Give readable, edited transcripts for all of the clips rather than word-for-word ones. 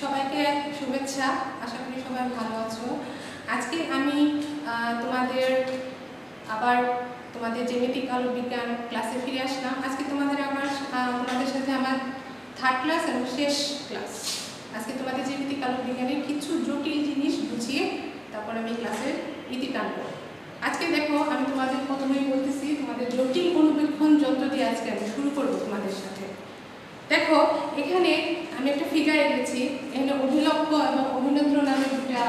সবাইকে শুভেচ্ছা। আশা করি সবাই ভালো আছো। আজকে আমি তোমাদের জ্যামিতিক আলোক বিজ্ঞান ক্লাসে ফিরে আসলাম। আজকে তোমাদের সাথে আমার থার্ড ক্লাস এবং শেষ ক্লাস। আজকে তোমাদের জ্যামিতিক আলোক বিজ্ঞানের কিছু জটিল জিনিস বুঝিয়ে তারপর আমি ক্লাসের ইতি টানবো। আজকে দেখো, আমি তোমাদের প্রথমেই বলতেছি, তোমাদের জটিল অনুবীক্ষণ যন্ত্র দিয়ে আজকে আমি শুরু করবো তোমাদের সাথে। দেখো, এখানে আমি একটা ফিগার এঁকেছি। এখানে অভিলক্ষ এবং অভিনেত্র নামে দুটা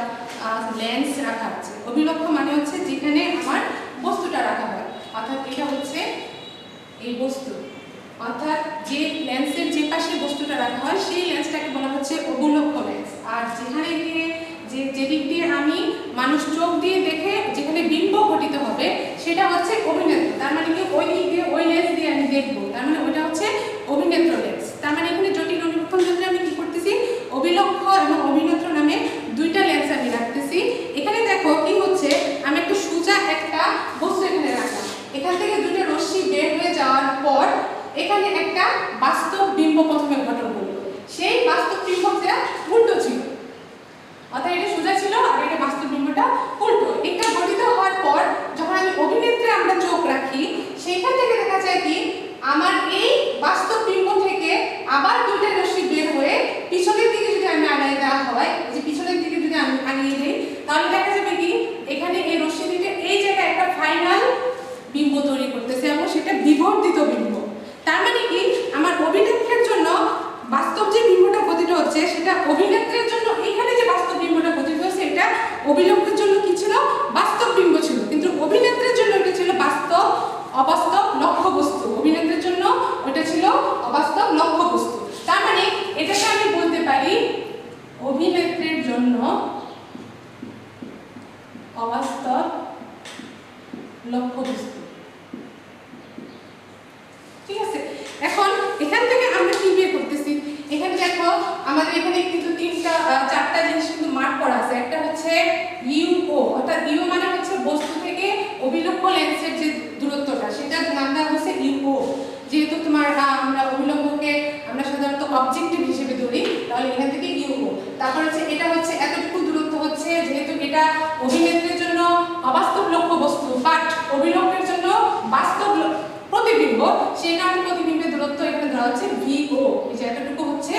লেন্স রাখা আছে। অভিলক্ষ মানে হচ্ছে যেখানে আমার বস্তুটা রাখা হয়, অর্থাৎ এটা হচ্ছে এই বস্তু, অর্থাৎ যে লেন্সের যে পাশে বস্তুটা রাখা হয় সেই লেন্সটাকে বলা হচ্ছে অভিলক্ষ লেন্স। আর যেখানে গিয়ে যেদিক দিয়ে আমি মানুষ চোখ দিয়ে দেখে যেখানে বিম্ব ঘটিত হবে সেটা হচ্ছে অভিনেত্র। তার মানে কি ওই দিক দিয়ে ওই লেন্স দিয়ে আমি দেখবো, তার মানে ওইটা হচ্ছে অভিনেত্র লেন্স। তার মানে এখানে জটিল অনুবীক্ষণ যন্ত্রে আমি কি করতেছি, অভিলক্ষ এবং অভিনেত্র নামে দুইটা লেন্স আমি রাখতেছি। এখানে দেখো কি হচ্ছে, আমি একটা সোজা একটা বস্তু এখানে রাখলাম। এখান থেকে দুটো রশ্মি বের হয়ে যাওয়ার পর এখানে একটা বাস্তব বিম্ব প্রথমে গঠন করলো। সেই বাস্তব বিম্বটা উল্টো ছিল, অর্থাৎ এটা সোজা ছিল আর এটা বাস্তব বিম্বটা উল্টো। এটা গঠিত হওয়ার পর যখন আমি অভিনেত্রে আমরা চোখ রাখি, সেইখান থেকে দেখা যায় কি আমার এই বাস্তব বিম্ব থেকে আবার দুইটা রশ্মি বের হয়ে পিছনের দিকে যদি আমি আগায় দেওয়া হয়, যে পিছনের দিকে যদি আমি আগিয়ে দিই, তাহলে দেখা যাবে কি এখানে এই রশ্মি দুইটা এই জায়গায় একটা ফাইনাল বিম্ব তৈরি করতেছে এবং সেটা বিবর্ধিত বিম্ব। তার মানে কি আমার অভিনেত্রের জন্য বাস্তব যে বিম্বটা গঠিত হচ্ছে সেটা অভিনেত্রের জন্য, এখানে যে বাস্তব বিম্বটা গঠিত হচ্ছে এটা অভিলক্ষের জন্য কি ছিল, বাস্তব বিম্ব ছিল, কিন্তু অভিনেত্রের জন্য এটা ছিল অবাস্তব লক্ষ্য বস্তু। অভিনেত্রের জন্য ওটা ছিল অবাস্তব লক্ষ্য বস্তু। তার মানে এটাকে আমি বলতে পারি অভিনেত্রের জন্য অবাস্তব লক্ষ্য বস্তু। ঠিক আছে, এখন এখান থেকে আমরা কি বের করতেছি, এখানে দেখো আমাদের এখানে কিন্তু চারটা জিনিস কিন্তু মার্ক করা আছে। একটা হচ্ছে ইউও, অর্থাৎ ইউ মানে হচ্ছে বস্তু থেকে অভিলক্ষ লেন্সের যে দূরত্বটা, সেটা নাম দেওয়া হচ্ছে ইউও। যেহেতু আমরা অভিলক্ষকে আমরা সাধারণত অবজেক্টিভ হিসেবে ধরি, তাহলে এখান থেকে ইউও। তারপর হচ্ছে এটা হচ্ছে এতটুকু দূরত্ব হচ্ছে, যেহেতু এটা অভিনেত্রের জন্য অবাস্তব লক্ষ্য বস্তু বাট অভিলক্ষের জন্য বাস্তব প্রতিবিম্ব, সেই কারণে প্রতিবিম্বের দূরত্ব এখানে ধরা হচ্ছে ভিও। এই যে এতটুকু হচ্ছে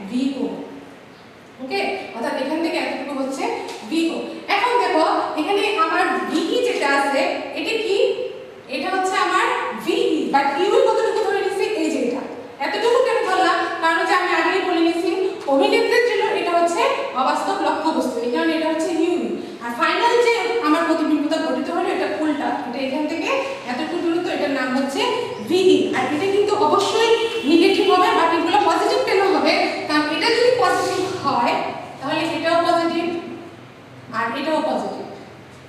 ভিও। ওকে, অর্থাৎ এখান থেকে এতটুকু হচ্ছে ভিও। এখন দেখো এখানে আমার ভিই যেটা আছে এটা কি, এটা হচ্ছে আমার ভিই, বাট ইউ কতটুকু ধরে নিছি, এই যে এটা এতটুকু কেন ধরলাম, কারণ যে আমি আগেই বলে নিছি অভিনেত্রের জন্য এটা হচ্ছে অবাস্তব লক্ষ্য বস্তু, এই কারণে এটা হচ্ছে ইউ। আর ফাইনাল যে আমার প্রতিবিম্বটা গঠিত হলো এটা উল্টা, এটা এখান থেকে এতটুকু দূরত্ব, এটার নাম হচ্ছে ভিই। আর এটা কিন্তু অবশ্যই নেগেটিভ হবে, বাট এগুলো পজিটিভ কেন হবে, কারণ এটা যদি পজিটিভ হয় তাহলে এটাও পজিটিভ আর এটাও পজিটিভ,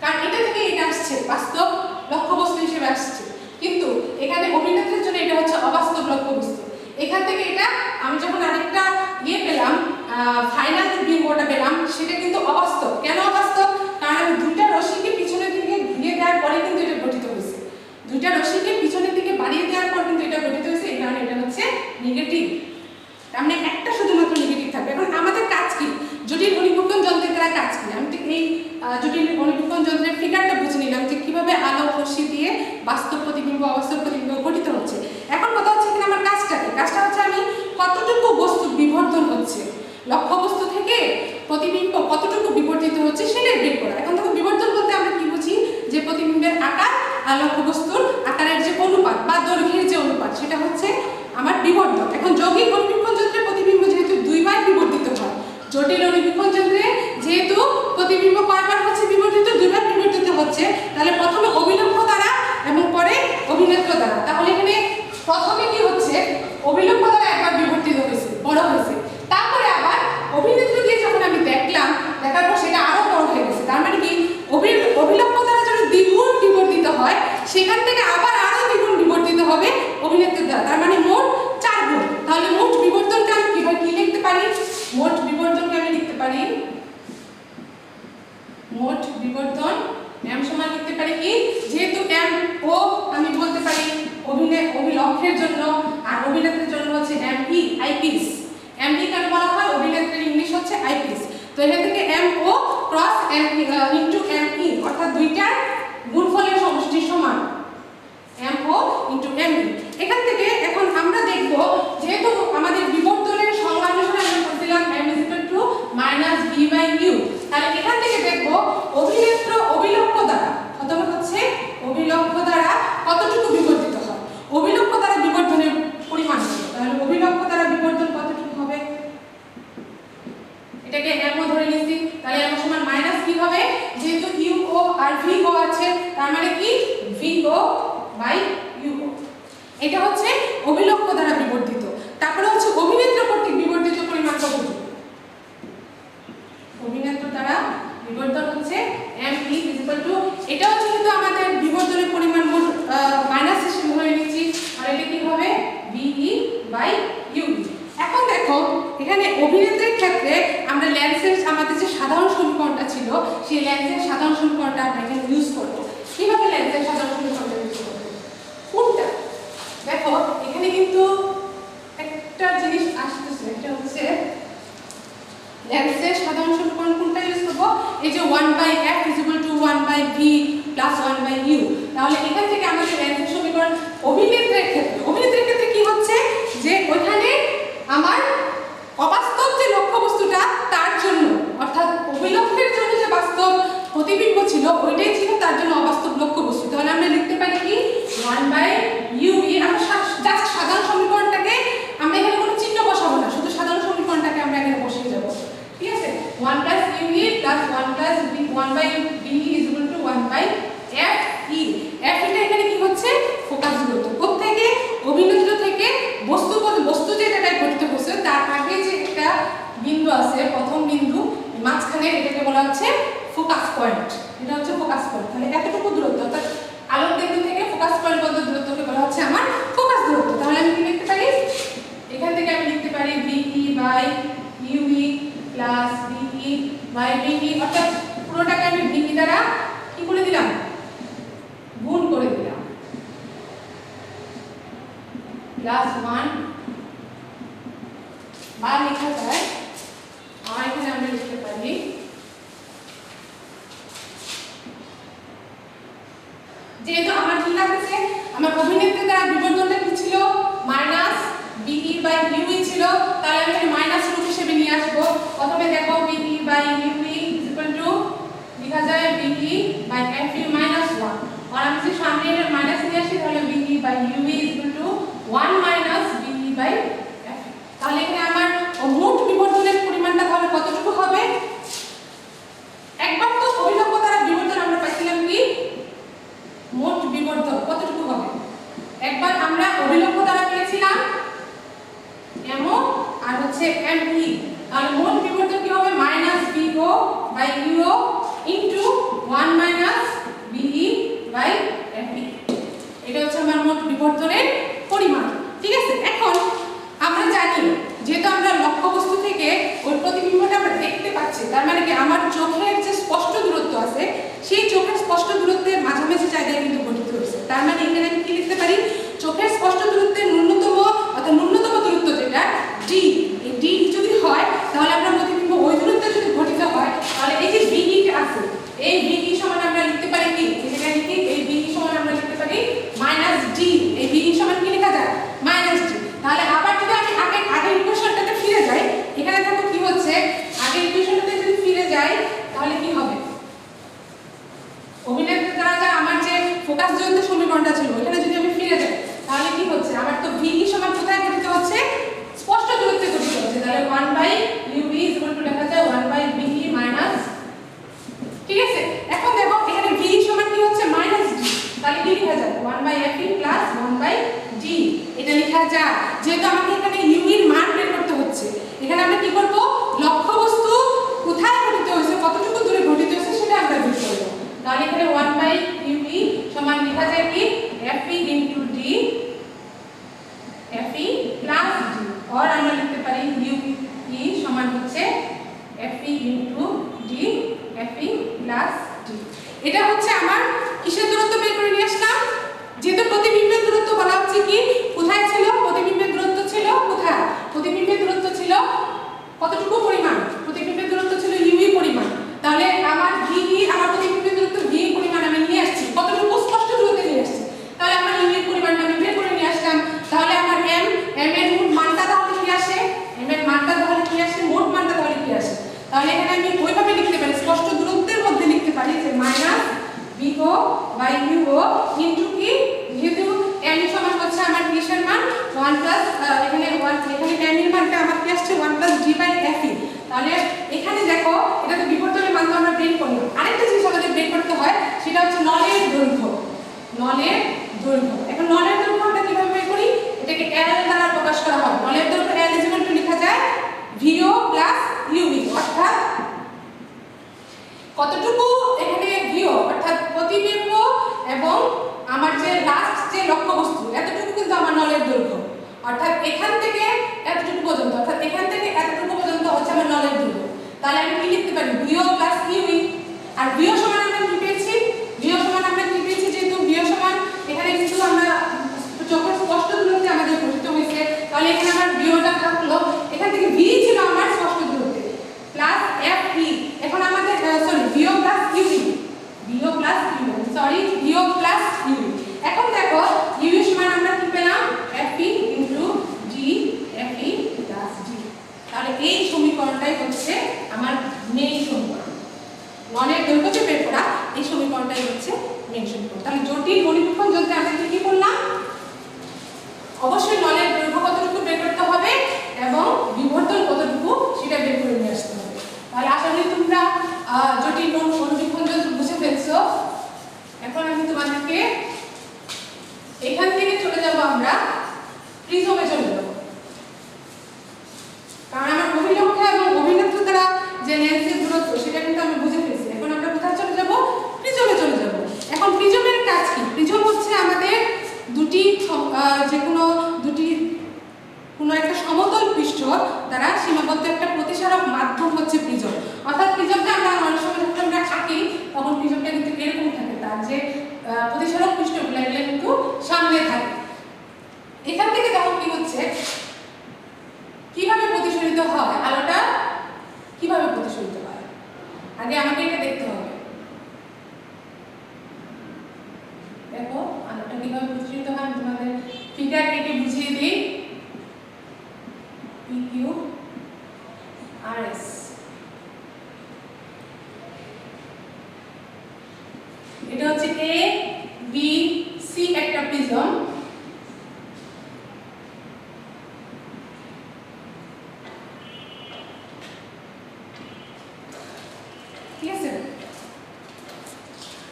কারণ এটা থেকে এটা আসছে বাস্তব লক্ষ্য বস্তু হিসেবে আসছে, কিন্তু এখানে অভিনেত্রের জন্য এটা হচ্ছে অবাস্তব লক্ষ্য বস্তু। এখান থেকে এটা আমি যখন আরেকটা পেলাম, ফাইনাল যে বিম্বটা পেলাম, সেটা কিন্তু অবাস্তব। কেন অবাস্তব, কারণ আমি দুইটা রশ্মিকে পিছনের দিকে ঘিরে দেওয়ার পরে কিন্তু এটা গঠিত হয়েছে, দুইটা রশ্মিকে পিছনের দিকে বাড়িয়ে দেওয়ার পর কিন্তু এটা গঠিত হয়েছে, এই কারণে এটা হচ্ছে নেগেটিভ। তার মানে একটা শুধুমাত্র নেগেটিভ থাকবে। এখন আমাদের কাজ কি, জটিল অনুবীক্ষণ যন্ত্রের দ্বারা কাজ কি, আমি ঠিক এই জটিল অনুবীক্ষণ যন্ত্রের ফিগারটা বুঝে নিলাম যে কিভাবে আলো রশ্মি দিয়ে বাস্তব প্রতিবিম্ব অবাস্তব প্রতিবিম্ব গঠিত হচ্ছে। এখন কথা হচ্ছে এখানে আমার কাজটা কি, কাজটা হচ্ছে আমি কতটুকু বস্তু বিবর্তন হচ্ছে, লক্ষ্য বস্তু থেকে প্রতিবিম্ব কতটুকু বিবর্তিত হচ্ছে সেটাই বের করা। এখন দেখো বিবর্তন বলতে আমরা কি বুঝি, যে প্রতিবিম্বের আকার আর লক্ষ্য বস্তুর আকারের যে অনুপাত বা দৈর্ঘ্যের যে অনুপাত, সেটা হচ্ছে আমার বিবর্তন। এখন যৌগিক অনুবীক্ষণ যন্ত্রে প্রতিবিম্ব যেহেতু দুইবার বিবর্তিত হয়, জটিল অনুবীক্ষণ যন্ত্রে যেহেতু প্রতিবিম্ব কয়বার হচ্ছে বিবর্তিত, দুইবার বিবর্তিত হচ্ছে, তাহলে প্রথমে অভিলক্ষ দ্বারা এবং পরে অভিনেত্র দ্বারা। তাহলে এখানে প্রথমে কি হচ্ছে, অভিলক্ষ দ্বারা একবার বিবর্তিত হয়েছে, বড় হয়েছে, তারপরে আবার অভিনেত্র দিয়ে যখন আমি দেখলাম, দেখার পর সেটা আরো বড় হয়ে গেছে। তার মানে কি অভিলক্ষ দ্বারা যদি দ্বিগুণ বিবর্তিত হয়, সেখান থেকে আবার আরো দ্বিগুণ বিবর্তিত হবে অভিনেত্রের দ্বারা, তার মানে মোট 4 গুণ। তাহলে মোট বিবর্তনকে আমি কি লিখতে পারি, মোট বিবর্তনকে আমি লিখতে পারি, মোট বিবর্তন m সমান লিখতে পারি কি, যেহেতু m ও আমি বলতে পারি অভিলক্ষের জন্য আর অভিনেত্রের জন্য হচ্ছে m e আইপিস। এমপি কেন বলা হয়? অভিনেত্রীর ইংলিশ হচ্ছে আইপিএস। তো এখান থেকে এমও ক্রস এমপি ইনটু এমই অর্থাৎ দুইটার গুণফলের সমষ্টি সমান এমও ইনটু এমই। এখান থেকে এখন আমরা দেখব যেহেতু আমাদের বিবর্তনের সংজ্ঞা অনুসারে আমরা বলছিলাম m - v/u, তাহলে এখান থেকে দেখব অভিনেত্র অভিলক্ষ দ্বারা অথবা হচ্ছে অভিলক্ষ দ্বারা কতটুকু বিবর্তিত হয়। অভিলক্ষ দ্বারা বিবর্তনের পরিমাণ কত? তাহলে অভিলক্ষ দ্বারা বিবর্তন কতটুকু হবে? এটাকে mও ধরে নিছি, তাহলে m সমান মাইনাস কি হবে? যেহেতু uo আর vo আছে তার মানে কি vo/uo। এটা হচ্ছে অভিলক্ষ দ্বারা বিবর্তিত। তারপরে হচ্ছে অভিনেত্র কর্তৃক বিবর্তিত পরিমাণ কতটুকু? অভিনেত্র দ্বারা বিবর্তন হচ্ছে me এটা হচ্ছে কিন্তু আমাদের বিবর্তনের পরিমাণ মোট মাইনাস হিসেবে ধরে নিচ্ছি, আর এটা কি হবে ve/ue। এখন দেখো এখানে অভিনেত্রীর ক্ষেত্রে আমরা ল্যান্সের আমাদের যে সাধারণ সমীকরণটা ছিল সেই ল্যান্সের সাধারণ সমীকরণটা আমরা এখানে ইউজ করব। কিভাবে ল্যান্সের সাধারণ সমীকরণটা ইউজ করব? কোনটা? দেখো এখানে কিন্তু একটা জিনিস আসতেছে, এটা হচ্ছে ল্যান্সের সাধারণ সমীকরণ কোনটা ইউজ করব? এই যে 1/f = 1/v + 1/u। তাহলে এখান থেকে আমাদের ল্যান্সের সমীকরণ অভিনেত্রীর ক্ষেত্রে কি হচ্ছে যে ওইখানে আমার অবাস্তব যে লক্ষ্যবস্তুটা তার জন্য অর্থাৎ অভিলক্ষের জন্য যে বাস্তব প্রতিবিম্ব ছিল ওইটাই ছিল তার জন্য অবাস্তব লক্ষ্যবস্তু। তাহলে আমরা লিখতে পারি কি 1/uv। আমরা জাস্ট সাধারণ সমীকরণটাকে আমরা এখানে কোনো চিহ্ন বসাবো না, শুধু সাধারণ সমীকরণটাকে আমরা এখানে বসিয়ে যাব। ঠিক আছে, 1+uv + 1/v = 1/fe। f এটা এখানে কি হচ্ছে? ফোকাস দূরত্ব। কোত্থেকে? অভিনেত্র থেকে বস্তু যে জায়গায় ঘটিত হচ্ছে তার আগে যে একটা বিন্দু আছে, প্রথম বিন্দু মাঝখানে, এটাকে বলা হচ্ছে ফোকাস পয়েন্ট। এটা হচ্ছে ফোকাস পয়েন্ট। তাহলে এতটুকু দূরত্ব অর্থাৎ আলোক বিন্দু থেকে ফোকাস পয়েন্ট পর্যন্ত দূরত্বকে বলা হচ্ছে আমার ফোকাস দূরত্ব। তাহলে আমি কি লিখতে পারি? এখান থেকে আমি লিখতে পারি ve/uv + ve/ve অর্থাৎ পুরোটাকে আমি ve দ্বারা কি করে দিলাম? গুণ করে দিলাম +1 বা লেখা যায় আর এখানে আমরা লিখতে পারি যেহেতু আমার কি লাগছে আমার অভিনেত্রী দ্বারা বিবর্তনটা কি ছিল -ve/uv ছিল, তাহলে আমি এখানে মাইনাস রূপ হিসেবে নিয়ে আসব। প্রথমে দেখো ve/uv লেখা যায় ve/fe -1, আর আমি যদি সামনে এর মাইনাস নিয়ে আসি তাহলে ve/uv 1 - ve/fe। তাহলে এখানে আমার মোট বিবর্তনের পরিমাণটা তাহলে কতটুকু হবে? একবার তো অভিলক্ষ দ্বারা বিবর্তন আমরা পাইছিলাম কি মোট বিবর্তন কতটুকু হবে? একবার আমরা অভিলক্ষ দ্বারা পেয়েছিলাম mO আর হচ্ছে me। তাহলে মোট বিবর্তন কি হবে? -vo/uo * 1 - ve/fe। এটা হচ্ছে আমার মোট বিবর্তনের পরিমাণ। ঠিক আছে, এখন আমরা জানি যেহেতু আমরা লক্ষ্যবস্তু থেকে ওই প্রতিবিম্বটা আমরা দেখতে পাচ্ছি, তার মানে কি আমার চোখের যে স্পষ্ট দূরত্ব আছে সেই চোখের স্পষ্ট দূরত্বের মাঝামাঝি জায়গায় কিন্তু গঠিত হয়েছে। তার মানে এখানে আমি কি লিখতে পারি? চোখের স্পষ্ট দূরত্বের ন্যূনতম দূরত্ব যেটা d, এই d যদি হয় তাহলে আমরা প্রতিবিম্ব ওই দূরত্বে যদি গঠিত হয় তাহলে এই যে ve টা আছে এই ve সমান আমরা লিখতে পারি কি? এখানে লিখি এই ve সমান আমরা লিখতে পারি -d। এই ve সমান কি লেখা যায়? -d। তাহলে আবার যদি আমি আগের ইকুয়েশনটাতে ফিরে যাই, এখানে দেখো কি হচ্ছে, আগের ইকুয়েশনটাতে যদি ফিরে যাই তাহলে কি হবে? অভিনেত্রী দ্বারা আমার যে ফোকাস জনিত সমীকরণটা ছিল এখানে যদি আমি ফিরে যাই তাহলে কি হচ্ছে? আমার তো ve সমান কোথায় গঠিত হচ্ছে? স্পষ্ট দূরত্বে গঠিত হচ্ছে। তাহলে 1/uv লেখা যায় 1/ve ঠিক আছে। এখন দেখো এখানে v সমান কি হচ্ছে? -d। তাহলে কি লেখা যায়? 1/fe + 1/d এটা লেখা যায়। যেহেতু আমাকে এখানে u এর মান বের করতে হচ্ছে, এখানে আমরা কি করব? লক্ষ্যবস্তু কোথায় গঠিত হয়েছে, কতটুকু দূরে গঠিত হয়েছে সেটা আমরা বের করব। তাহলে এখানে 1/uv সমান লেখা যায় কি? fe * d fe + d, আর আমরা লিখতে পারি uv সমান হচ্ছে fe * d fe + d। এটা হচ্ছে আমার কিসের দূরত্ব বের করে নিয়ে আসলাম? যেহেতু প্রতিবিম্বের দূরত্ব বলা হচ্ছে কি কোথায় ছিল? প্রতিবিম্বের দূরত্ব ছিল কোথায়? প্রতিবিম্বের দূরত্ব ছিল তাহলে এখানে আমি ওইভাবে লিখতে পারি, স্পষ্ট দূরত্বের মধ্যে লিখতে পারি যে মাইনাস বিও বাই ইউও ইনটু কি, যেহেতু n সমান হচ্ছে আমার কিসের মান 1 প্লাস এখানে 1, এখানে n এর মানটা আমার কি আসছে 1 প্লাস g বাই f। তাহলে এখানে দেখো এটা তো বিবর্তনের মান তো আমরা বের করলাম, আরেকটা জিনিস আমাদের বের করতে হয় সেটা হচ্ছে নলের দৈর্ঘ্য। নলের দৈর্ঘ্য, এখন নলের দৈর্ঘ্য আমরা কিভাবে বের করি, এটাকে l দ্বারা প্রকাশ করা হয়। নলের দৈর্ঘ্য l ইকুয়াল টু লেখা যায় VO প্লাস UV, অর্থাৎ কতটুকু এখানে VO অর্থাৎ প্রতিবিম্ব এবং আমার যে লাস্ট যে লক্ষ্যবস্তু এতটুকু কিন্তু আমার নলের দৈর্ঘ্য, অর্থাৎ এখান থেকে এতটুকু পর্যন্ত, অর্থাৎ এখান থেকে এতটুকু পর্যন্ত হচ্ছে আমার নলের দৈর্ঘ্য। তাহলে আমি কি লিখতে পারি VO প্লাস UV। আর VO সমান আমরা কি পেয়েছি, VO সমান আমরা কি পেয়েছি, যেহেতু VO সমান এখানে কিন্তু আমরা চোখের স্পষ্ট দূরত্বে আমাদের গঠিত হয়েছে, তাহলে এখানে আমার VOটা থাকলো, এখান থেকে V ছিল আমার স্পষ্ট দূরত্বে প্লাস FE। এখন আমাদের sorry VO plus UV, VO plus UV, sorry VO plus UV। এখন দেখো UV সমান আমরা কি পেলাম FE into G FE plus G। তাহলে এই সমীকরণটাই হচ্ছে আমার মেইন সমীকরণ, নলের দৈর্ঘ্যকে বের করা, এই সমীকরণটাই হচ্ছে মেইন সমীকরণ। তাহলে জটিল ঘনীভূষণ যন্ত্রে আমরা কি করলাম, অবশ্যই নলের দৈর্ঘ্য কতটুকু বের করতে হবে এবং বিবর্তন কতটুকু সেটা বের করে নিয়ে আসতে হবে। তাহলে আশা করি তোমরা জটিল ঘনীভূষণ যন্ত্র বুঝে ফেলছো। এখন আমি তোমাদেরকে এখান থেকে চলে যাব, আমরা প্রিজমে চলে যাব, কারণ আমার অভিলক্ষ্য এবং অভিনেত্র দ্বারা যে লেন্সের দূরত্ব সেটা কিন্তু আমি বুঝে ফেলছি। এখন আমরা কোথায় চলে যাব, প্রিজমে চলে যাব। এখন প্রিজমের কাজ কি, প্রিজম হচ্ছে আমাদের দুটি যে কোনো একটা সমতল পৃষ্ঠ দ্বারা সীমাবদ্ধ একটা প্রতিসারক মাধ্যম হচ্ছে প্রিজম। অর্থাৎ প্রিজমটা আমরা অনেক সময় যখন আমরা আঁকি তখন প্রিজমটা কিন্তু এরকম থাকে, তার যে প্রতিসারক পৃষ্ঠগুলো এগুলো কিন্তু সামনে থাকে। এখান থেকে তখন কি হচ্ছে, কিভাবে প্রতিসরিত হয় আলোটা, কিভাবে প্রতিসরিত হয় আগে আমাকে এটা দেখতে হবে। দেখো আলোটা কিভাবে প্রতিসরিত হয়, তোমাদের ফিগার কেটে বুঝিয়ে দিই। PQ RS, এটা হচ্ছে A B C একটা প্রিজম। ঠিক আছে,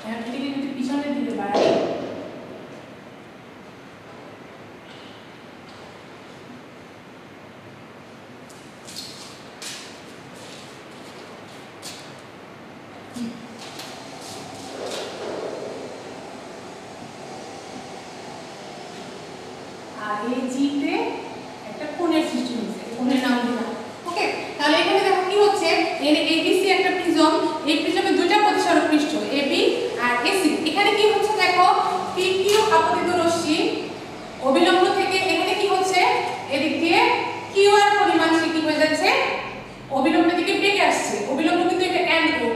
এটাকে যদি পিছনে দিতে পারি, আর এই জিতে একটা কোণের সৃষ্টি হয়েছে, কোণের নাম দিলাম। ওকে, তাহলে এখানে দেখো কি হচ্ছে, এর ABC একটা প্রিজম, এই প্রিজমে দুইটা প্রতিসারক পৃষ্ঠ AB আর AC। এখানে কি হচ্ছে দেখো, PQ আপতিত রশ্মি অবিলম্ব থেকে এখানে কি হচ্ছে, এদিক দিয়ে QR পরিমাণ সে কি হয়ে যাচ্ছে, অবিলম্বের দিকে বেঁকে আসছে। অবিলম্ব কিন্তু এটা অ্যান্টো,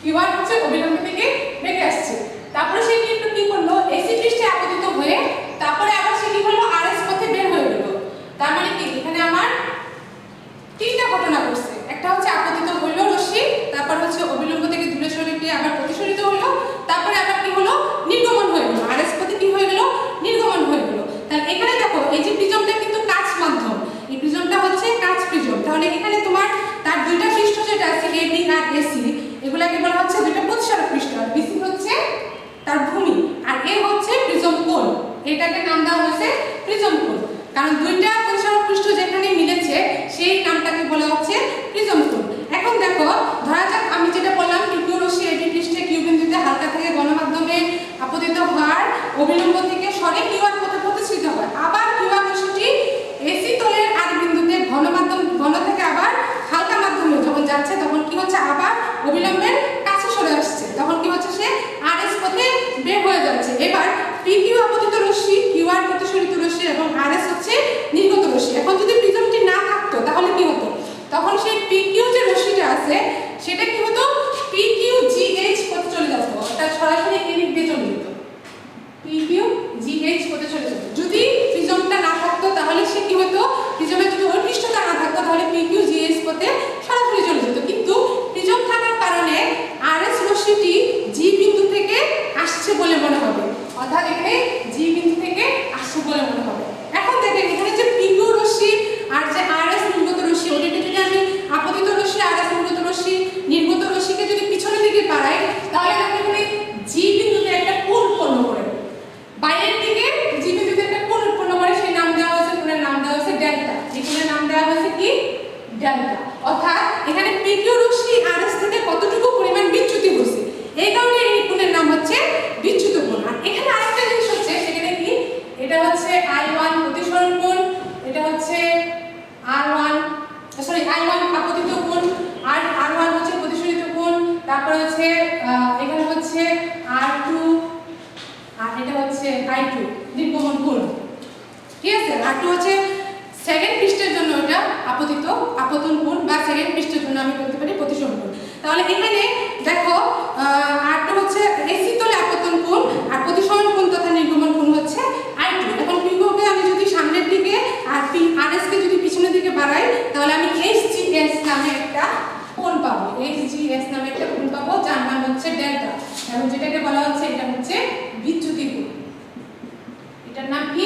QR হচ্ছে অবিলম্বের দিকে বেঁকে আসছে। তারপরে সে কিন্তু কি করলো, AC পৃষ্ঠে আপতিত হয়ে তারপরে আবার সে কি হলো, RS পথে বের হয়ে গেল। তার মানে কি এখানে আমার তিনটা ঘটনা ঘটছে, একটা হচ্ছে আপতিত হইল রশ্মি, তারপর হচ্ছে অবিলম্ব থেকে দূরে সরে গিয়ে আবার প্রতিসরিত হলো, তারপরে আবার কি হলো, নির্গমন হয়ে গেল, RS পথে কি হয়ে গেল, নির্গমন হয়ে গেল। তাহলে এখানে দেখো এই যে প্রিজমটা কিন্তু কাচ মাধ্যম, এই প্রিজমটা হচ্ছে কাচ প্রিজম। তাহলে এখানে তোমার তার দুইটা পৃষ্ঠ যেটা আছে AB আর AC, এগুলাকে বলা হচ্ছে দুইটা প্রতিসারক পৃষ্ঠ। আর BC হচ্ছে তার ভূমি, আর A হচ্ছে প্রিজম কোণ, এটাকে নাম দেওয়া হয়েছে প্রিজম কোণ, কারণ দুইটা প্রতিসারক পৃষ্ঠ যেখানে মিলেছে সেই নামটাকে বলা হচ্ছে প্রিজম কোণ। এখন দেখো ধরা যাক আমি যেটা বললাম, PQ রশ্মি AB পৃষ্ঠে Q বিন্দুতে হালকা থেকে গণমাধ্যমে আপতিত হওয়ার অবিলম্ব থেকে সরে QR পথে প্রতিসরিত হয়। আবার QR রশ্মিটি AC তলের আর বিন্দুতে ঘন থেকে আবার হালকা মাধ্যমে যখন যাচ্ছে তখন কি হচ্ছে, আবার অবিলম্বের কাছে সরে আসছে, তখন কি হচ্ছে, সে RS পথে বের হয়ে যাচ্ছে। এবার PQ আপতিত রশ্মি, QR প্রতিসরিত রশ্মি এবং RS হচ্ছে নির্গত রশ্মি। এখন যদি প্রিজমটি না থাকতো তাহলে কি হতো, তখন সেই PQ যে রশ্মিটা আছে সেটা কি হতো, PQGH পথে চলে যেত, অর্থাৎ সরাসরি এদিক দিয়ে চলে যেত, PQGH পথে চলে যেত। যদি প্রিজমটা না থাকতো তাহলে সে কি হতো, প্রিজমের যদি ওই পৃষ্ঠটা না থাকতো তাহলে PQGH পথে সরাসরি চলে যেত। কিন্তু ডেল্টা, অর্থাৎ এখানে পিকিউ রশ্মি আরএস থেকে কতটুকু পরিমাণ বিচ্যুতি হচ্ছে, এই কারণে এই কোণের নাম হচ্ছে বিচ্যুত কোণ। আর এখানে আরেকটা জিনিস হচ্ছে, সেখানে কি, এটা হচ্ছে I1 প্রতিসরণ কোণ, এটা হচ্ছে R1 I1 আপতিত কোণ, আর R1 হচ্ছে প্রতিসরিত কোণ, তারপর হচ্ছে এখানে হচ্ছে R2, আর এটা হচ্ছে I2 নির্গমন কোণ। ঠিক আছে, R2 হচ্ছে সেকেন্ড পৃষ্ঠের জন্য এটা আপতন কোণ, বা সেকেন্ড পৃষ্ঠের জন্য আমি বলতে পারি প্রতিসরণ কোণ। তাহলে এখানে দেখো R2 হচ্ছে এসি তলে আপতন কোণ, আর প্রতিসরণ কোণ তথা নির্গমন কোণ হচ্ছে I2। এখন পিওকে আমি যদি সামনের দিকে আর আরএস কে যদি পিছনের দিকে বাড়াই, তাহলে আমি HGS নামে একটা কোণ পাবো, HGS নামে একটা কোণ পাবো, যার নাম হচ্ছে ডেল্টা, এবং যেটাকে বলা হচ্ছে এটা হচ্ছে বিচ্যুতি কোণ। এটার নাম কি?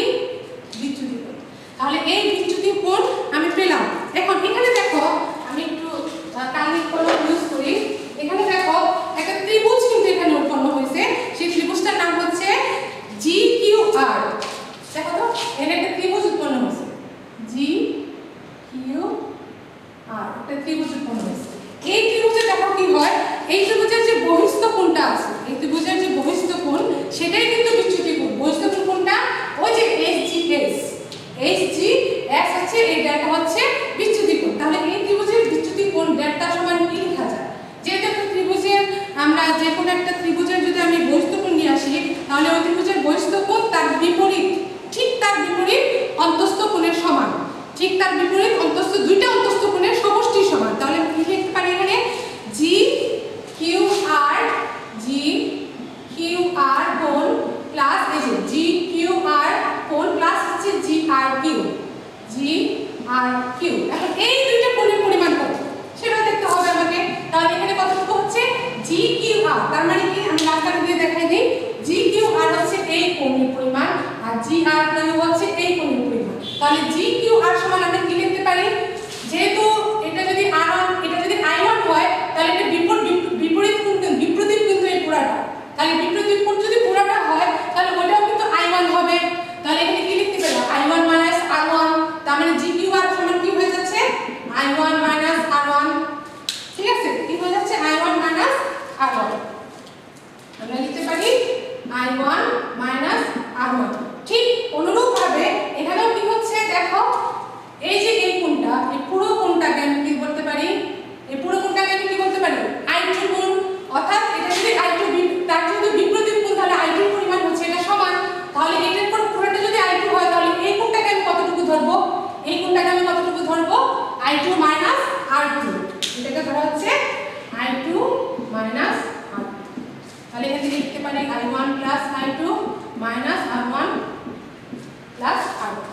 বিচ্যুতি কোণ। তাহলে এই বিচ্যুতি কোণ আমি পেলাম। এখন এখানে দেখো, আমি একটু কাল্পনিক কলম ইউজ করি। এখানে দেখো একটা ত্রিভুজ কিন্তু এখানে উৎপন্ন হয়েছে, সেই ত্রিভুজটার নাম হচ্ছে GQR। দেখো তো, এখানে একটা ত্রিভুজ উৎপন্ন হয়েছে, GQR একটা ত্রিভুজ উৎপন্ন হয়েছে। এই ত্রিভুজে দেখো কি হয়, এই ত্রিভুজের যে বহিস্থ কোণটা আছে, এই ত্রিভুজের যে বহিস্থ কোণ, সেটাই কিন্তু বিচ্যুতি কোণ। বহিস্থ কোণ কোনটা? ওই যে HGS হচ্ছে এই ডেল্টা হচ্ছে বিচ্যুতি কোণ। তাহলে এই ত্রিভুজের বিচ্যুতি কোণ ডেল্টা সমান কি লেখা যায়? যেহেতু একটা ত্রিভুজের, আমরা যে কোনো একটা ত্রিভুজের যদি আমি বহিস্থ কোণ নিয়ে আসি, তাহলে ওই ত্রিভুজের বহিস্থ কোণ তার বিপরীত, ঠিক তার বিপরীত অন্তস্থ কোণের সমান, ঠিক তার বিপরীত অন্তস্থ, দুইটা অন্তস্থ কোণের সমষ্টির সমান। তাহলে আমি কি লিখতে পারি এখানে? GQR কোণ প্লাস এই যে GQR কোণ প্লাস হচ্ছে GRQ। এখন এই দুইটা কোণের পরিমাণ কত সেটা দেখতে হবে আমাকে। তাহলে এখানে কতটুকু হচ্ছে GQR, তার মানে কি, আমি লাস্টটা দিয়ে দেখাই দিই। GQR হচ্ছে এই কোণের পরিমাণ, আর GRQ হচ্ছে এই কোণের পরিমাণ। তাহলে GQR সমান আমরা কি লিখতে পারি? যেহেতু এটা যদি R1, এটা যদি I1 হয়, তাহলে এটা বিপরীত কোণ, বিপরীত কিন্তু এই পুরাটা। তাহলে বিপরীত কোণ যদি পুরাটা হয়, তাহলে ওটাও কিন্তু I1 হবে। তাহলে এখানে কি লিখতে পারি? I1 মাইনাস R1, তার মানে GQR সমান কি হয়ে যাচ্ছে? I1 minus R1। ঠিক আছে, কি হয়ে যাচ্ছে? I1 minus R1। আমরা লিখতে পারি I1 মাইনাস R1। ঠিক অনুরূপভাবে এখানেও কি হচ্ছে দেখো, এই যে এই কোণটা, এই পুরো কোণটাকে আমি কি বলতে পারি? এই পুরো কোণটাকে আমি কি বলতে পারি? I2 কোণ। অর্থাৎ এটা যদি I2 তার যেহেতু বিপরীত কোণ, তাহলে I2 এর পরিমাণ হচ্ছে এটা সমান। তাহলে এটার পর পুরোটা যদি I2 হয়, তাহলে এই কোণটাকে আমি কতটুকু ধরবো? এই কোণটাকে আমি কতটুকু ধরবো? I2 minus R2। এটাকে ধরা হচ্ছে I2 মাইনাস R2। তাহলে এখানে লিখতে পারি I1 plus I2 minus R1 plus R2।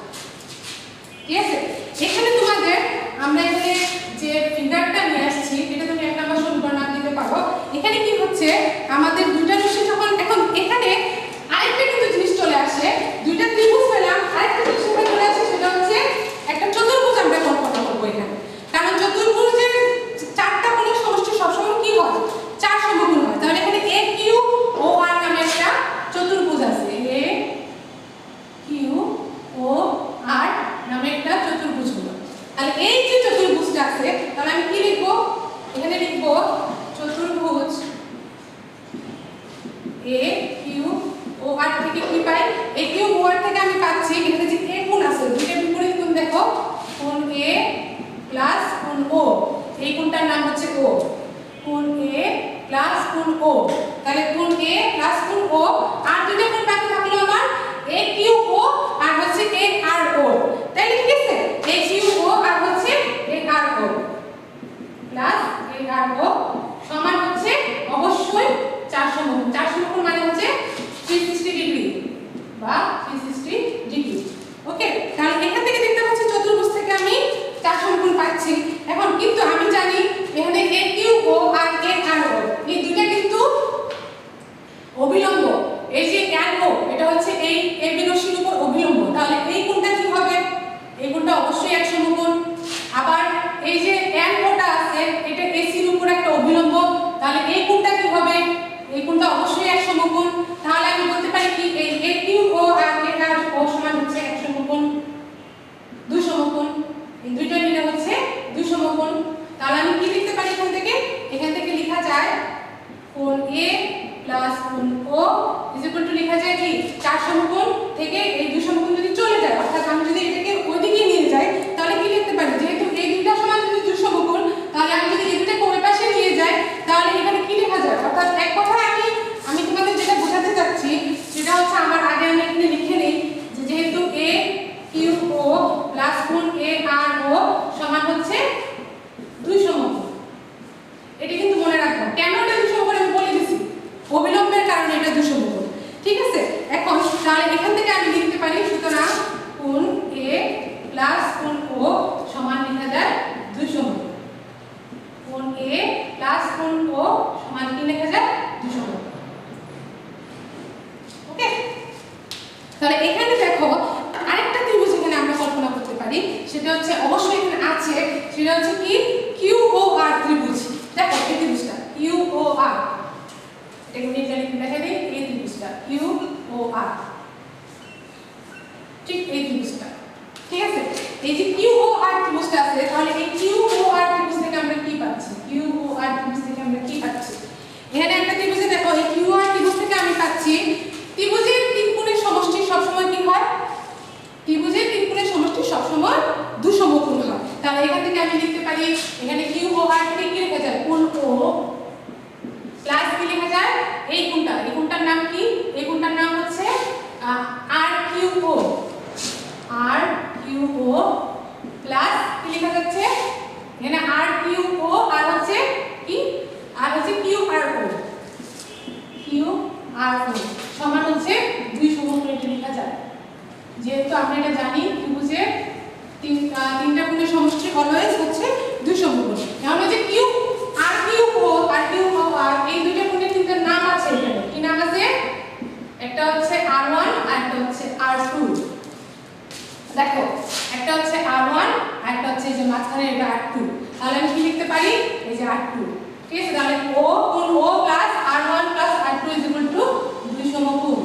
ঠিক আছে, এখানে তোমাদের আমরা এখানে যে ফিগারটা নিয়ে আসছি, এটা তুমি এক নাম্বার সমীকরণ নাম দিতে পারো। এখানে কি হচ্ছে, আমাদের দুইটা রশ্মি যখন, এখন এখানে আরেকটা কিন্তু জিনিস চলে আসে, দুইটা ত্রিভুজ পেলাম, আরেকটা জিনিস এখানে চলে আসে, সেটা হচ্ছে একটা চতুর্ভুজ আমরা কল্পনা করবো এখানে। কারণ চতুর্ভুজের চারটা কোণের সমষ্টি সবসময় কি হয়? 4 সমকোণ হয়। তাহলে এখানে AQOR নামে একটা চতুর্ভুজ আছে, AQOR নামে একটা চতুর্ভুজ হলো। তাহলে এই যে চতুর্ভুজটা আছে, তাহলে আমি কি লিখবো? এখানে লিখবো চতুর্ভুজ AQOR থেকে কি পাই? AQOR থেকে আমি পাচ্ছি এখানে যে A কোণ আছে, দুইটা বিপরীত কোণ দেখো, কোণ A প্লাস কোণ O, এই কোণটার নাম হচ্ছে O। কোণ A প্লাস কোণ O, তাহলে কোণ A প্লাস কোণ O, আর দুইটা কোণ বাকি থাকলো আমার AQO আর হচ্ছে ARO। তাহলে ঠিক আছে, AQO আর হচ্ছে ARO প্লাস ARO সমান হচ্ছে অবশ্যই 4 সমকোণ। 4 সমকোণ মানে হচ্ছে 360 ডিগ্রি বা 360 ডিগ্রি। ওকে, তাহলে এখান থেকে দেখতে পাচ্ছি চতুর্ভুজ থেকে আমি 4 সমকোণ পাচ্ছি। এখন কিন্তু আমি জানি এখানে AQO আর ARO এই দুইটা কিন্তু অভিলম্ব। এই যে NO, এটা হচ্ছে এই AB রশ্মির উপর অভিলম্ব ঠিক এই ত্রিভুজটা, ঠিক আছে। এই যে QOR ত্রিভুজটা আছে, তাহলে এই QOR ত্রিভুজ থেকে আমরা কি পাচ্ছি? QOR ত্রিভুজ থেকে আমরা কি পাচ্ছি? এখানে একটা ত্রিভুজে দেখো, এই QR ত্রিভুজ থেকে আমি পাচ্ছি ত্রিভুজের তিন কোণের সমষ্টি সবসময় কি হয়? ত্রিভুজের তিন কোণের সমষ্টি সবসময় দুই সমকোণ হয়। তাহলে এখান থেকে আমি লিখতে পারি, এখানে QOR থেকে কি লেখা যায়? কোণ O প্লাস কি লেখা যায়? এই কোণটার নাম কি? এই কোণটার নাম হচ্ছে RQO। RQO প্লাস কি লেখা যাচ্ছে? এখানে RQO আর হচ্ছে কি? আর হচ্ছে QRO। QRO সমান হচ্ছে দুই সমকোণ, এটা লেখা যায়। যেহেতু আমরা এটা জানি ত্রিভুজের তিনটা কোণের সমষ্টি অলওয়েজ হচ্ছে দুই সমকোণ। এখন হচ্ছে RQR এই দুইটা কোণের তিনটা নাম আছে এখানে। কি নাম আছে? একটা হচ্ছে R1 আর একটা হচ্ছে R2। দেখো, একটা হচ্ছে R1 আর একটা হচ্ছে এই যে মাঝখানে এটা R2। তাহলে আমি কি লিখতে পারি? এই যে R2, ঠিক আছে। তাহলে কোণ O plus R1 plus R2 is equal to দুই সমকোণ।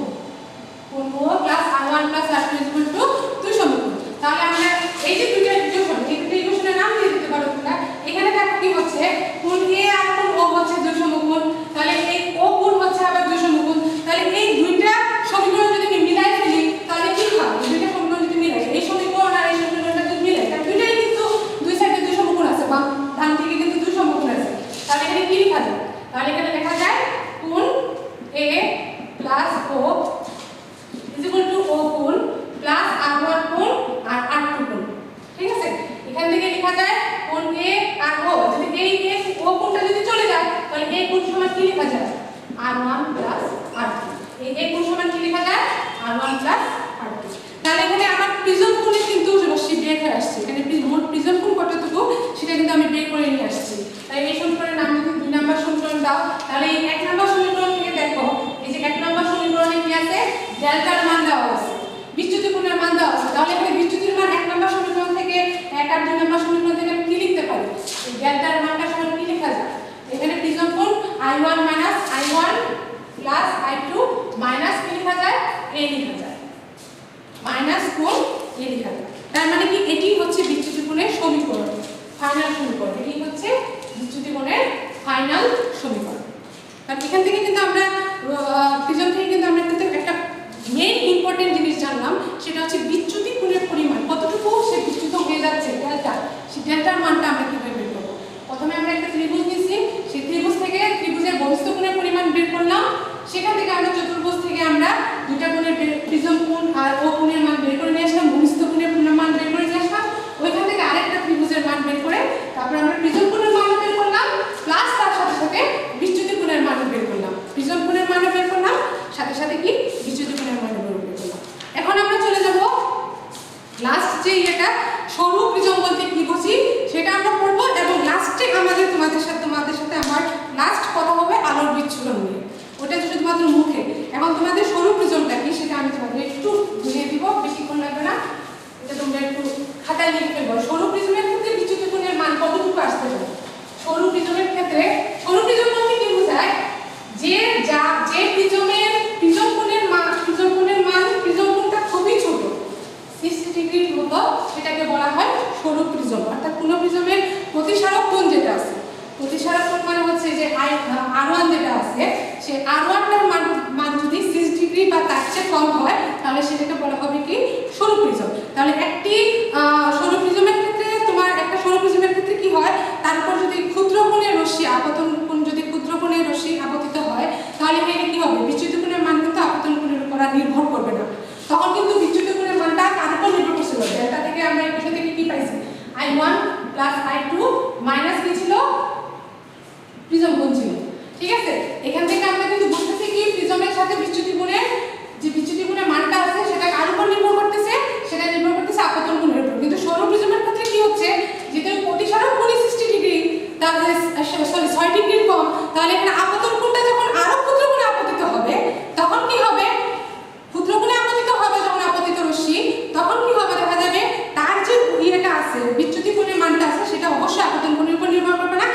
কোণ O plus R1 plus R2 is equal to দুই সমকোণ। তাহলে আমরা এই যে দুইটা ইকুয়েশন, এই দুইটা ইকুয়েশনের নাম দিয়ে দিতে পারো তোমরা। এখানে দেখো কি হচ্ছে, কোণ A আর কোণ O হচ্ছে দুই সমকোণ, তাহলে এই O কোণ হচ্ছে আবার দুই সমকোণ। তাহলে এই দুইটা সমীকরণ যদি আমি মিলাই ফেলি তাহলে কি হয়? দুইটা সমীকরণ যদি মিলাই, এই সমীকরণ আর এই সমীকরণটা যদি মিলাই, তাহলে দুইটাই কিন্তু দুই সাইডে দুই সমকোণ আছে, বা ডান দিকে কিন্তু দুই সমকোণ আছে। তাহলে এখানে কি লেখা যায়? তাহলে এখানে লেখা যায় কোণ A plus O is equal to O কোণ প্লাস R1 কোণ আর R2 কোণ, ঠিক আছে। এখান থেকে লেখা যায় কোণ A আর O, যদি এই O কোণটা যদি চলে যায় তাহলে এই কোণ সমান কি লেখা যায়? R1 plus R2। এই কোণ সমান কি লেখা যায়? R1 plus R2। তাহলে এখানে আমার প্রিজম কোণে কিন্তু রশ্মি বের হয়ে আসছে। এখানে মোট প্রিজম কোণ কতটুকু সেটা কিন্তু আমি বের করে নিয়ে আসছি। তাই এই সমীকরণের নাম যদি 2 নম্বর সমীকরণ দাও, তাহলে এই 1 নম্বর সমীকরণ থেকে দেখো, এই যে 1 নম্বর সমীকরণে কি আছে? ডেল্টার মান দেওয়া আছে, বিচ্যুতি কোণের মান দেওয়া আছে। তাহলে এখানে বিচ্যুতির মান 1 নম্বর সমীকরণ থেকে 1 আর 2 নম্বর সমীকরণ থেকে আমি কি লিখতে পারি? এই ডেল্টার মানটা সমান কি লেখা যায়? এখানে প্রিজম কোণ I1 minus I1 plus I2 minus কি লেখা যায়? A লেখা যায়, মাইনাস কোণ A লেখা যায়। তার মানে কি এটি হচ্ছে বিচ্যুতি কোণের সমীকরণ, ফাইনাল সমীকরণ। এটি হচ্ছে বিচ্যুতি কোণের ফাইনাল সমীকরণ। কারণ এখান থেকে কিন্তু আমরা প্রিজম থেকে কিন্তু আমরা কিন্তু একটা মেইন ইম্পর্টেন্ট জিনিস জানলাম, সেটা হচ্ছে বিচ্যুতি কোণের পরিমাণ কতটুকু সে বিচ্যুত হয়ে যাচ্ছে, ডেল্টা। সেই ডেল্টার মানটা আমরা কিভাবে বের করব? প্রথমে আমরা একটা ত্রিভুজ নিয়েছি, সেই ত্রিভুজ থেকে ত্রিভুজের বহিস্থ কোণের পরিমাণ বের করলাম। সেখান থেকে আমরা চতুর্ভুজ থেকে আমরা দুইটা কোণের প্রিজম কোণ আর O কোণের মান বের করে নিয়ে আসলাম, বহিস্থ কোণের মান বের করে নিয়ে আসলাম। ওইখান থেকে আরেকটা ত্রিভুজের মান বের করে তারপর আমরা প্রিজম কোণের মান বের করলাম, প্লাস তার সাথে সাথে বিচ্যুতি কোণের মান বের করলাম। প্রিজম কোণের মান বের করলাম, সাথে সাথে কি বিচ্যুতি কোণের মান বের করলাম। এখন আমরা চলে যাব লাস্ট যে এটা সরু প্রিজম বলতে কি বুঝি সেটা আমরা পড়ব, এবং লাস্টে আমাদের তোমাদের সাথে আমার লাস্ট কথা হবে আলোর বিচ্ছুরণ নিয়ে। ওটা শুধুমাত্র মুখে। এখন তোমাদের সরু প্রিজমটা কি সেটা আমি তোমাদের একটু বুঝিয়ে দিব, বেশিক্ষণ লাগবে না। এটা তোমরা একটু খাতায় লিখে ফেলবো। সরু প্রিজমের ক্ষেত্রে বিচ্যুতি কোণের মান কতটুকু আসতে পারে? সরু প্রিজমের ক্ষেত্রে, সরু প্রিজম বলতে কি বোঝায়? যে প্রিজম কোণের মান প্রিজম কোণটা খুবই ছোট, 60 ডিগ্রির মতো, সেটাকে বলা হয় সরু প্রিজম। অর্থাৎ কোন প্রিজমের প্রতিসারক কোণ যেটা আছে, প্রতিসারক কোণ মানে হচ্ছে যে R1 যেটা আছে, সে R1 টার মান যদি 60 ডিগ্রি বা তার চেয়ে কম হয় তাহলে সেটাকে বলা হবে কি সরু প্রিজম। তাহলে একটি সরু প্রিজমের ক্ষেত্রে, তোমার একটা সরু প্রিজমের ক্ষেত্রে কি হয়, তার উপর যদি ক্ষুদ্র কোণের রশ্মি আপতন কোণ, যদি ক্ষুদ্র কোণের রশ্মি আপতিত হয় তাহলে এখানে কি হবে? বিচ্যুতি কোণের মান কিন্তু আপতন কোণের উপর নির্ভর করবে না। তখন কিন্তু বিচ্যুতি কোণের মানটা কার উপর নির্ভর করছিল? ডেল্টা থেকে আমরা এখান থেকে কি পাইছি? I1 প্লাস I2 মাইনাস কি ছিল? প্রিজম কোণ ছিল, ঠিক আছে। এখান থেকে আমরা কিন্তু বুঝতেছি কি প্রিজমের সাথে বিচ্যুতি কোণের যে বিচ্যুতি কোণের মানটা আছে সেটা কার উপর নির্ভর করতেছে? সেটা নির্ভর করতেছে আপতন কোণের উপর। কিন্তু সরু প্রিজমের ক্ষেত্রে কি হচ্ছে, যেহেতু প্রতিসারক কোণ 60 ডিগ্রি, তাহলে 6 ডিগ্রির কম, তাহলে এখানে আপতন কোণটা যখন আরো ক্ষুদ্র কোণে আপতিত হবে তখন কি হবে? ক্ষুদ্র কোণে আপতিত হবে যখন আপতিত রশ্মি, তখন কি হবে? দেখা যাবে তার যে ইয়েটা আছে, বিচ্যুতি কোণের মানটা আছে, সেটা অবশ্যই আপতন কোণের উপর নির্ভর করবে না,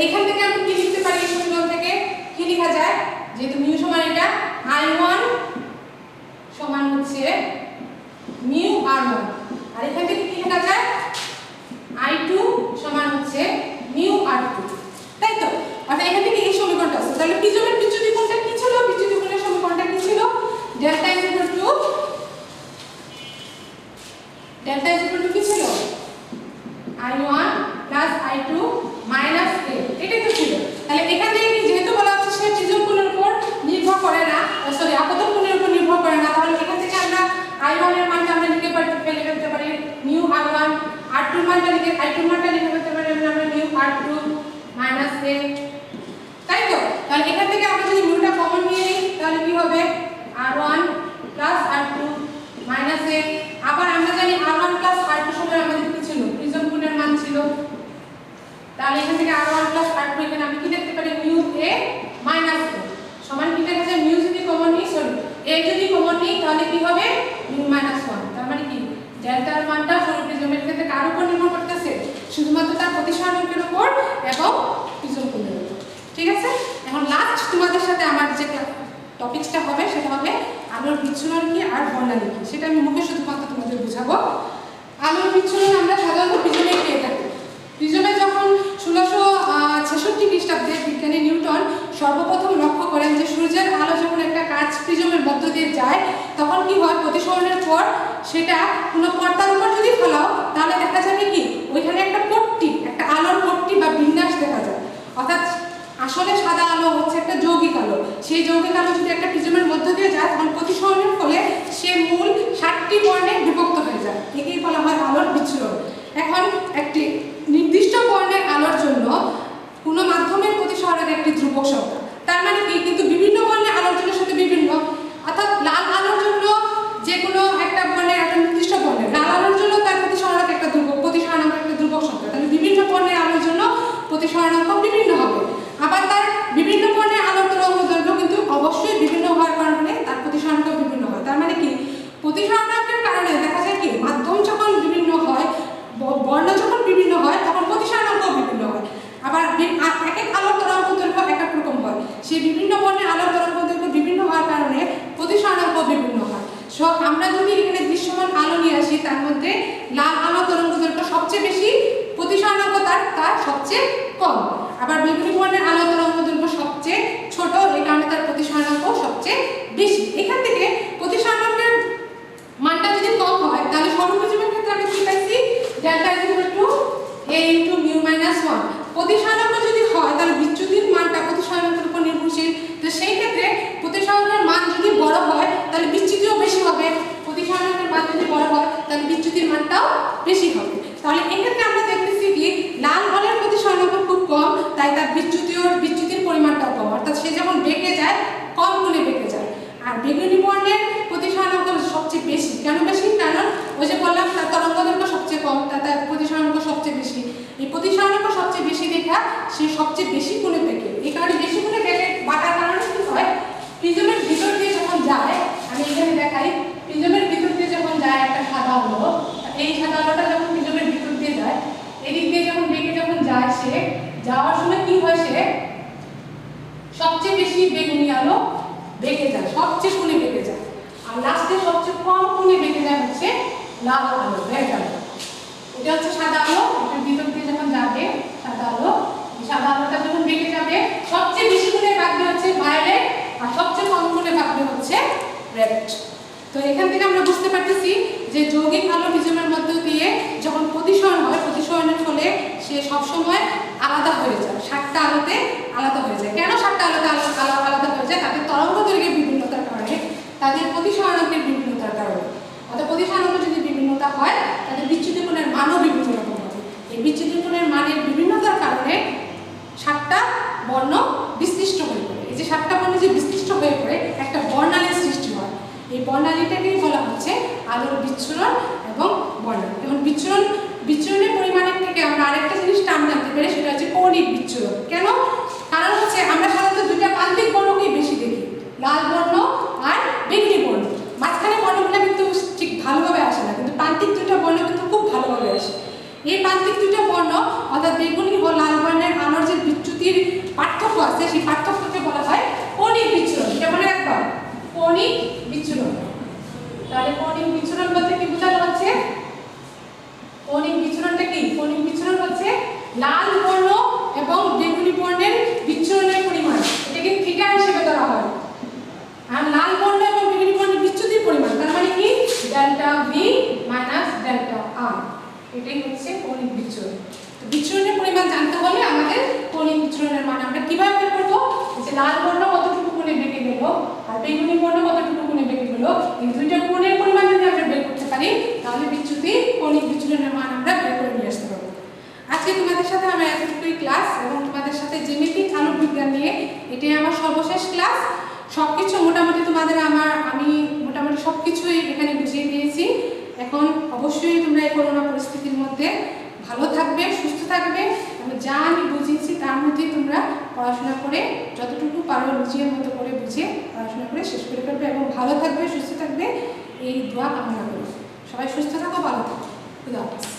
এখান থেকে আমরা কি লিখতে পারি? এই সমীকরণ থেকে কি লেখা যায়? যেহেতু মিউ সমান এটা I1 সমান হচ্ছে মিউ R1, আর এখান থেকে কি লেখা যায়? I2 সমান হচ্ছে মিউ R2, তাই তো? অর্থাৎ এখান থেকে এই সমীকরণটা আছে। তাহলে প্রিজমের বিচ্যুতি কোণটা কি ছিল? বিচ্যুতি কোণের সমীকরণটা কি ছিল? ডেল্টা ইজ ইকুয়াল টু কি ছিল? I1 plus I2 minus A, এটাই তো ছিল। তাহলে এখান থেকে যেহেতু বলা হচ্ছে সে প্রিজম কোণের উপর নির্ভর করে না, সরি আপতন কোণের উপর নির্ভর করে না, তাহলে এখান থেকে আমরা I1 এর মানটা আমরা লিখে ফেলতে পারি মিউ R1, R2 এর মানটা লিখে I2 এর মানটা লিখে ফেলতে পারি আমরা মিউ R2 মাইনাস A, তাই তো? তাহলে এখান থেকে আমরা যদি মিউটা কমন নিয়ে নিই তাহলে কি হবে? R1 plus R2 minus A। আবার আমরা জানি R1 প্লাস R2 সমান আমাদের কি ছিল? প্রিজম কোণের মান ছিল। তাহলে এখান থেকে R1 প্লাস R2 এখানে আমি কি লিখতে পারি? মিউ A মাইনাস A সমান কি লেখা যায়? মিউ যদি কমন নিই, সরি A যদি কমন নিই তাহলে কি হবে? Mu minus 1। তার মানে কি ডেল্টার মানটা সরু প্রিজমের ক্ষেত্রে কার উপর নির্ভর করতেছে? শুধুমাত্র তার প্রতিসরণকের উপর এবং প্রিজম কোণের উপর। ঠিক আছে? এখন লাস্ট তোমাদের সাথে আমার যে টপিকসটা হবে সেটা হবে আলোর বিচ্ছুরণ কি আর বর্ণালী কি, সেটা আমি মুখে শুধুমাত্র তোমাদের বুঝাবো। আলোর বিচ্ছুরণ আমরা সাধারণত প্রিজমে পেয়ে থাকি। প্রিজমে যখন 1666 খ্রিস্টাব্দে বিজ্ঞানী নিউটন সর্বপ্রথম লক্ষ্য করেন যে সূর্যের আলো যখন একটা কাঁচ প্রিজমের মধ্য দিয়ে যায় তখন কি হয়? প্রতিসরণের পর সেটা কোনো পর্দার উপর যদি ফেলাও তাহলে দেখা যাবে কি ওইখানে একটা পট্টি, একটা আলোর পট্টি বা বিন্যাস দেখা যায়। অর্থাৎ আসলে সাদা আলো হচ্ছে একটা যৌগিক আলো, সেই যৌগিক আলো যদি একটা প্রিজমের মধ্য দিয়ে যায় তখন প্রতিসরণের ফলে সে মূল 7টি বর্ণে বিভক্ত হয়ে যায়, একেই বলা হয় আলোর বিচ্ছুরণ। এখন একটি নির্দিষ্ট বর্ণের আলোর জন্য কোনো মাধ্যমের প্রতিসরণের একটি ধ্রুবক সংখ্যা, তার মানে কি কিন্তু বিভিন্ন বর্ণের আলোর জন্য সাথে বিভিন্ন, অর্থাৎ লাল আলোর জন্য যে কোনো একটা বর্ণের একটা নির্দিষ্ট বর্ণের লাল আলোর জন্য তার প্রতিসরণাঙ্ক একটা প্রতিসরণাঙ্ক একটা ধ্রুবক সংখ্যা, তাহলে বিভিন্ন বর্ণের আলোর জন্য প্রতিসরণাঙ্ক বিভিন্ন হবে। আবার তার বিভিন্ন বর্ণের আলোর তরঙ্গদৈর্ঘ্য কিন্তু অবশ্যই বিভিন্ন হওয়ার কারণে তার প্রতিসরণাঙ্ক বিভিন্ন হয়। তার মানে কি প্রতিসরণাঙ্কের কারণে দেখা যায় কি মাধ্যম যখন বিভিন্ন হয়, বর্ণ যখন বিভিন্ন হয় তখন প্রতিসরণাঙ্ক বিভিন্ন হয়। আবার এক এক আলোর তরঙ্গদৈর্ঘ্য এক এক রকম হয়, সেই বিভিন্ন বর্ণের আলোর তরঙ্গদৈর্ঘ্য বিভিন্ন হওয়ার কারণে প্রতিসরণাঙ্ক বিভিন্ন হয়। সো আমরা যদি এখানে দৃশ্যমান আলো নিয়ে আসি তার মধ্যে লাল আলো তরঙ্গদৈর্ঘ্য সবচেয়ে বেশি, প্রতিসরণাঙ্ক তার সবচেয়ে কম। আবার বিভিন্ন বর্ণের আলো তরঙ্গদৈর্ঘ্য সবচেয়ে ছোট, এই কারণে তার প্রতিসরণাঙ্ক সবচেয়ে বেশি। এখান থেকে প্রতিসরণাঙ্কের মানটা যদি কম হয় তাহলে সরু প্রিজমের ক্ষেত্রে আমি কি পাইছি? Delta is equal to A into mu minus 1। প্রতিসরণাঙ্ক যদি হয় তাহলে বিচ্যুতির মানটা প্রতিসরণাঙ্কের উপর নির্ভরশীল, তো সেই ক্ষেত্রে প্রতিসরণের মান যদি বড় হয় তাহলে বিচ্যুতিও বেশি হবে, প্রতিসরণাঙ্কের মান যদি বড় হয় তাহলে বিচ্যুতির মানটাও বেশি হবে। তাহলে এক্ষেত্রে আমরা দেখতেছি কি লাল আলোর প্রতিসরণাঙ্ক খুব কম, তাই তার বিচ্যুতির পরিমাণটাও কম, অর্থাৎ সে যখন বেঁকে যায় কম কোণে বেঁকে যায়। আর বেগুনি বর্ণের প্রতিসরণাঙ্ক সবচেয়ে বেশি। কেন বেশি? কারণ ওই যে বললাম তার তরঙ্গদৈর্ঘ্য সবচেয়ে কম, তার প্রতিসরণাঙ্ক সবচেয়ে বেশি। এই প্রতিসরণাঙ্ক সবচেয়ে বেশি দেখা সে সবচেয়ে বেশি কোণে বেঁকে, এই কারণে বেশি কোণে বেঁকে বাঁকার কারণে কি হয় প্রিজমের ভিতর দিয়ে যখন যায়, আমি এখানে দেখাই প্রিজমের ভিতর দিয়ে যখন যায় একটা সাদা আলো, এই সাদা আলোটা যখন প্রিজমের ভিতর দিয়ে যায় এদিক দিয়ে যখন বেঁকে যখন যায় সে যাওয়ার সময় কি হয় সে সবচেয়ে বেশি বেগুনি আলো বেঁকে যায়, সবচেয়ে কোণে বেঁকে যায়। আর লাস্টে সবচেয়ে কম কোণে বেঁকে যায় হচ্ছে লাল আলো, রেড আলো। এটা হচ্ছে সাদা আলো, এটার ভিতর দিয়ে যখন যাবে সাদা আলো, এই সাদা আলোটা যখন বেঁকে যাবে সবচেয়ে বেশি কোণে বাঁকবে হচ্ছে ভায়োলেট আর সবচেয়ে কম কোণে বাঁকবে হচ্ছে রেড। তো এখান থেকে আমরা বুঝতে পারতেছি যে যৌগিক আলো প্রিজমের মধ্য দিয়ে যখন প্রতিসরণ হয় প্রতিসরণের ফলে সে সবসময় আলাদা হয়ে যায়, 7টা আলোতে আলাদা হয়ে যায়। কেন 7টা আলোতে আলাদা হয়ে যায়? তাদের তরঙ্গদৈর্ঘ্যের বিভিন্নতার কারণে, তাদের প্রতিসরণাঙ্কের বিভিন্নতার কারণে। অর্থাৎ প্রতিসরণাঙ্ক যদি বিভিন্নতা হয় তাদের বিচ্যুতি কোণের মানও বিভিন্ন রকম হবে। এই বিচ্যুতি কোণের মানের বিভিন্নতার কারণে 7টা বর্ণ বিশিষ্ট হয়ে পড়ে। এই যে 7টা বর্ণ যে বিশিষ্ট হয়ে পড়ে একটা বর্ণালীর সৃষ্টি হয়, এই বর্ণালীটাকেই বলা হচ্ছে আলোর বিচ্ছুরণ এবং বর্ণালী। এখন বিচ্ছুরণের পরিমাণের থেকে আমরা আরেকটা জিনিস টার্ম জানতে পারি, সেটা হচ্ছে কৌণিক বিচ্ছুরণ। কেন? কারণ হচ্ছে আমরা সাধারণত দুইটা প্রান্তিক বর্ণকেই বেশি দেখি, লাল বর্ণ আর বেগুনি বর্ণ। মাঝখানে বর্ণগুলো কিন্তু ঠিক ভালোভাবে আসে না, কিন্তু প্রান্তিক দুইটা বর্ণ কিন্তু খুব ভালোভাবে আসে। এই প্রান্তিক দুইটা বর্ণ অর্থাৎ বেগুনি ও লাল বর্ণের আলোর যে বিচ্যুতির পার্থক্য আছে, সেই পার্থক্যকে বলা হয় কৌণিক বিচ্ছুরণ। এটা মনে রাখবা, কৌণিক বিচ্ছুরণ। তাহলে কৌণিক বিচ্ছুরণ বলতে কি বোঝানো হচ্ছে? কৌণিক বিচ্ছুরণটা কি? কৌণিক বিচ্ছুরণ হচ্ছে লাল বর্ণ এবং বেগুনি বর্ণের বিচ্ছুরণের পরিমাণ, এটাকে থিটা হিসেবে ধরা হয়। আর লাল বর্ণ এবং বেগুনি বর্ণের বিচ্যুতির পরিমাণ, তার মানে কি ডেল্টা ভি মাইনাস ডেল্টা আর, এটাই হচ্ছে কৌণিক বিচ্ছুরণ। তো বিচ্ছুরণের পরিমাণ জানতে হলে আমাদের কৌণিক বিচ্ছুরণের মান আমরা কিভাবে বের করব? যে লাল বর্ণ কতটুকু কোণে বেঁকে গেল আর বেগুনি বর্ণ কতটুকু কোণে বেঁকে গেল, এই দুইটা কোণের পরিমাণ যদি আমরা বের করতে পারি তাহলে বিচ্যুতি কৌণিক বিচ্ছুরণের মান আমরা বের করে নিয়ে আসতে পারবো। আজকে তোমাদের সাথে আমার এতটুকুই ক্লাস এবং তোমাদের সাথে জ্যামিতিক আলোক বিজ্ঞান নিয়ে এটাই আমার সর্বশেষ ক্লাস। সবকিছু মোটামুটি আমি মোটামুটি সবকিছুই এখানে বুঝিয়ে দিয়েছি। এখন অবশ্যই তোমরা এই করোনা পরিস্থিতির মধ্যে ভালো থাকবে, সুস্থ থাকবে এবং যা আমি বুঝিয়েছি তার মধ্যেই তোমরা পড়াশোনা করে যতটুকু পারো নিজের মতো করে বুঝে পড়াশোনা করে শেষ করে ফেলবে এবং ভালো থাকবে, সুস্থ থাকবে, এই দোয়া কামনা করি। সবাই সুস্থ থাকো, ভালো থাকো। খুদা হাফেজ।